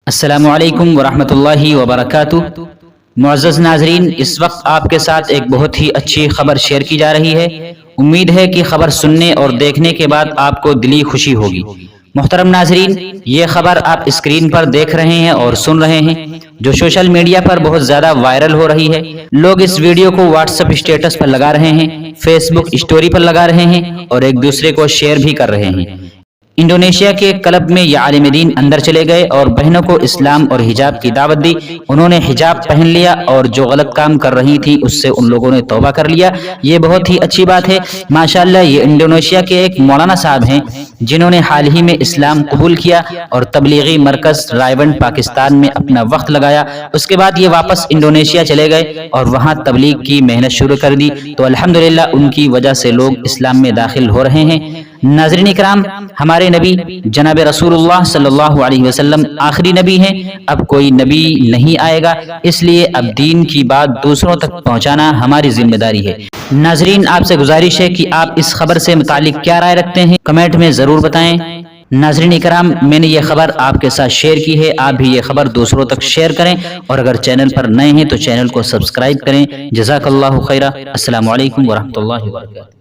السلام علیکم ورحمۃ اللہ وبرکاتہ۔ معزز ناظرین، اس وقت آپ کے ساتھ ایک بہت ہی اچھی خبر شیئر کی جا رہی ہے۔ امید ہے کہ خبر سننے اور دیکھنے کے بعد آپ کو دلی خوشی ہوگی۔ محترم ناظرین، یہ خبر آپ اسکرین پر دیکھ رہے ہیں اور سن رہے ہیں، جو سوشل میڈیا پر بہت زیادہ وائرل ہو رہی ہے۔ لوگ اس ویڈیو کو واٹس ایپ اسٹیٹس پر لگا رہے ہیں، فیس بک اسٹوری پر لگا رہے ہیں اور ایک دوسرے کو شیئر بھی کر رہے ہیں۔ انڈونیشیا کے کلب میں یہ عالم دین اندر چلے گئے اور بہنوں کو اسلام اور حجاب کی دعوت دی۔ انہوں نے حجاب پہن لیا اور جو غلط کام کر رہی تھی اس سے ان لوگوں نے توبہ کر لیا۔ یہ بہت ہی اچھی بات ہے، ماشاءاللہ۔ یہ انڈونیشیا کے ایک مولانا صاحب ہیں جنہوں نے حال ہی میں اسلام قبول کیا اور تبلیغی مرکز رائیونڈ پاکستان میں اپنا وقت لگایا۔ اس کے بعد یہ واپس انڈونیشیا چلے گئے اور وہاں تبلیغ کی محنت شروع کر دی، تو الحمدللہ ان کی وجہ سے لوگ اسلام میں داخل ہو رہے ہیں۔ ناظرین اکرام، ہمارے نبی جناب رسول اللہ صلی اللہ علیہ وسلم آخری نبی ہیں، اب کوئی نبی نہیں آئے گا، اس لیے اب دین کی بات دوسروں تک پہنچانا ہماری ذمہ داری ہے۔ ناظرین، آپ سے گزارش ہے کہ آپ اس خبر سے متعلق کیا رائے رکھتے ہیں، کمنٹ میں ضرور بتائیں۔ ناظرین اکرام، میں نے یہ خبر آپ کے ساتھ شیئر کی ہے، آپ بھی یہ خبر دوسروں تک شیئر کریں اور اگر چینل پر نئے ہیں تو چینل کو سبسکرائب کریں۔ جزاک اللہ خیرہ۔ السلام علیکم ورحمۃ اللہ وبرکاتہ۔